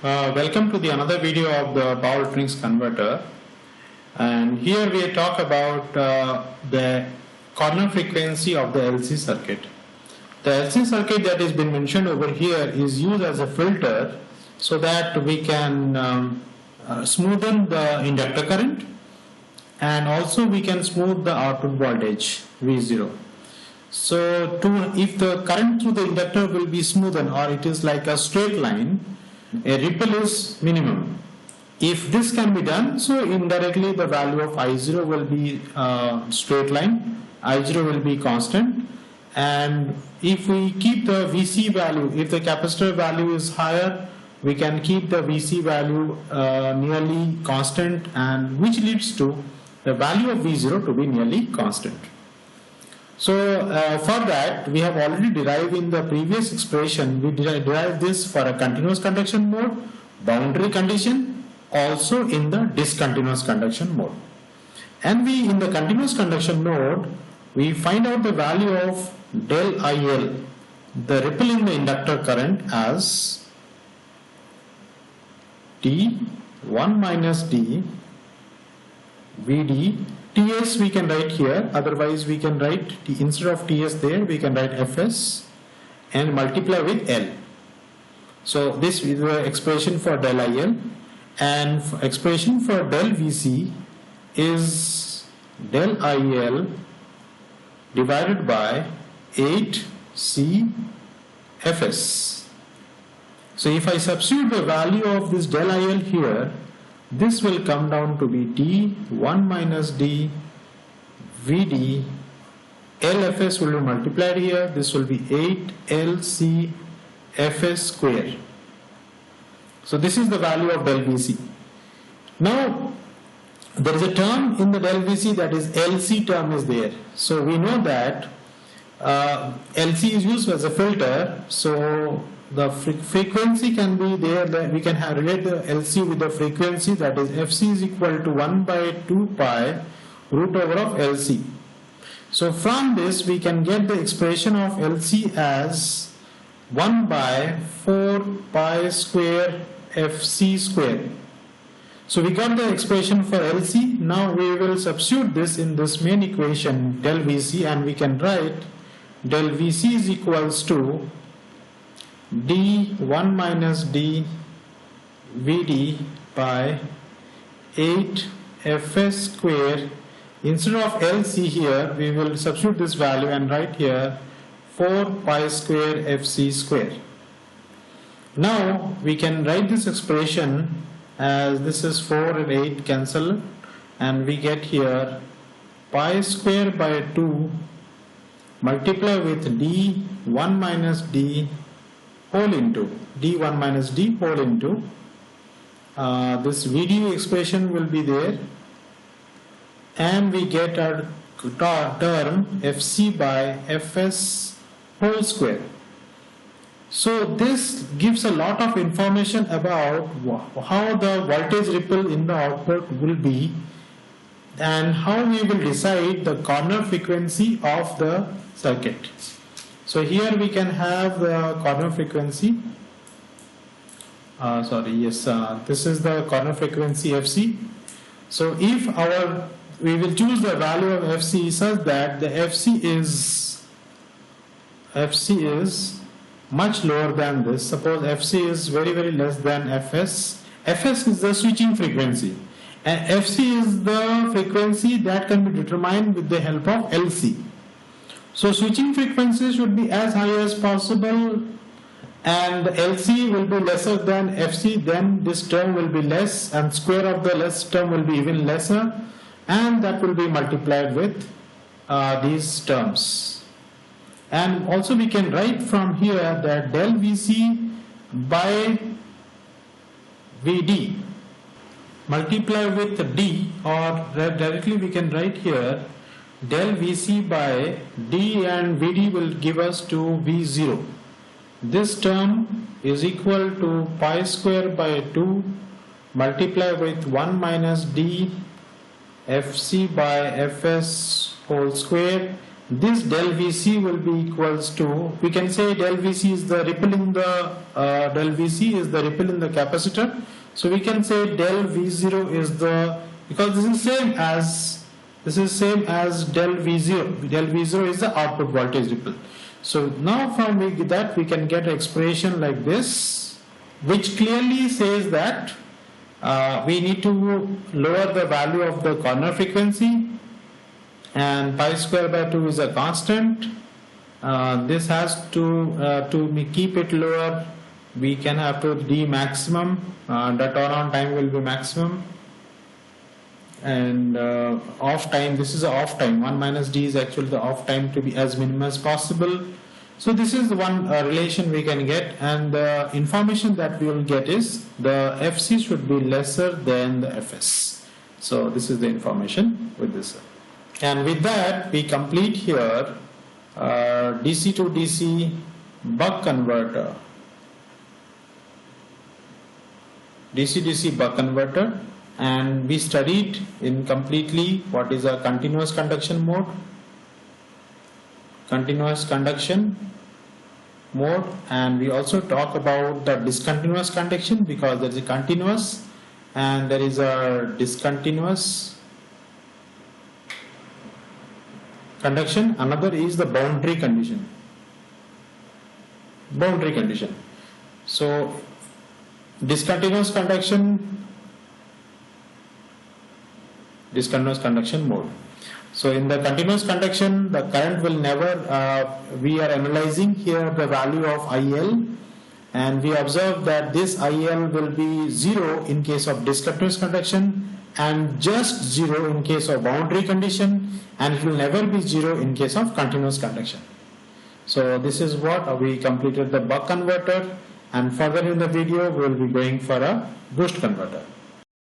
Welcome to the another video of the Power Electronics Converter, and here we talk about the corner frequency of the LC circuit. The LC circuit that has been mentioned over here is used as a filter so that we can smoothen the inductor current, and also we can smooth the output voltage V0. So if the current through the inductor will be smoothened, or it is like a straight line, a ripple is minimum. If this can be done, so indirectly the value of I0 will be straight line, I0 will be constant, and if we keep the VC value, if the capacitor value is higher, we can keep the VC value nearly constant, and which leads to the value of V0 to be nearly constant. So for that, we have already derived in the previous expression, we derived this for a continuous conduction mode, boundary condition, also in the discontinuous conduction mode. And we, in the continuous conduction mode, we find out the value of del IL, the ripple in the inductor current, as T1 minus D Vd. Ts we can write here, otherwise we can write instead of Ts there, we can write Fs and multiply with L. So this is the expression for del IL, and expression for del Vc is del IL divided by 8C Fs. So if I substitute the value of this del IL here, this will come down to be T1 minus D Vd. LFS will be multiplied here. This will be 8LC Fs square. So this is the value of del Vc. Now there is a term in the del Vc, that is LC term is there. So we know that LC is used as a filter. So the frequency can be there, we can relate the LC with the frequency, that is Fc is equal to 1 by 2 pi root over of LC. So from this we can get the expression of LC as 1 by 4 pi square Fc square. So we got the expression for LC. Now we will substitute this in this main equation del Vc, and we can write del Vc is equals to D1 minus D Vd by 8 Fs square. Instead of LC here, we will substitute this value and write here 4 pi square Fc square. Now we can write this expression as this is 4 and 8 cancel, and we get here pi square by 2 multiply with D1 minus D whole into D1 minus D whole into this Vd expression will be there, and we get our term Fc by Fs whole square. So this gives a lot of information about how the voltage ripple in the output will be, and how we will decide the corner frequency of the circuit. So here we can have the corner frequency. This is the corner frequency Fc. So if we will choose the value of Fc such that the Fc is much lower than this. Suppose Fc is very less than Fs. Fs is the switching frequency, and Fc is the frequency that can be determined with the help of LC. So switching frequency should be as high as possible, and LC will be lesser than Fc, then this term will be less, and square of the less term will be even lesser, and that will be multiplied with these terms. And also we can write from here that del Vc by Vd multiply with D, or directly we can write here del Vc by D, and Vd will give us to V0. This term is equal to pi square by 2 multiply with 1 minus D Fc by Fs whole square, this del Vc will be equals to, we can say del Vc is the ripple in the capacitor. So we can say del V0 is the, because this is same as del V0. Del V0 is the output voltage ripple. So now from that we can get an expression like this, which clearly says that we need to lower the value of the corner frequency, and pi square by 2 is a constant. This has to keep it lower, we can have to d maximum, the turn-on time will be maximum, and off time, this is off time, 1 minus d is actually the off time to be as minimum as possible. So this is the one relation we can get, and the information that we will get is the Fc should be lesser than the Fs. So this is the information with this. And with that we complete here DC to DC buck converter, DC-DC buck converter, and we studied in completely what is a continuous conduction mode, and we also talk about the discontinuous conduction, because there is a continuous and there is a discontinuous conduction. Another is the boundary condition. So discontinuous conduction mode. So in the continuous conduction, the current will never, we are analyzing here the value of IL, and we observe that this IL will be 0 in case of discontinuous conduction and just 0 in case of boundary condition, and it will never be 0 in case of continuous conduction. So this is what we completed the buck converter, and further in the video we will be going for a boost converter.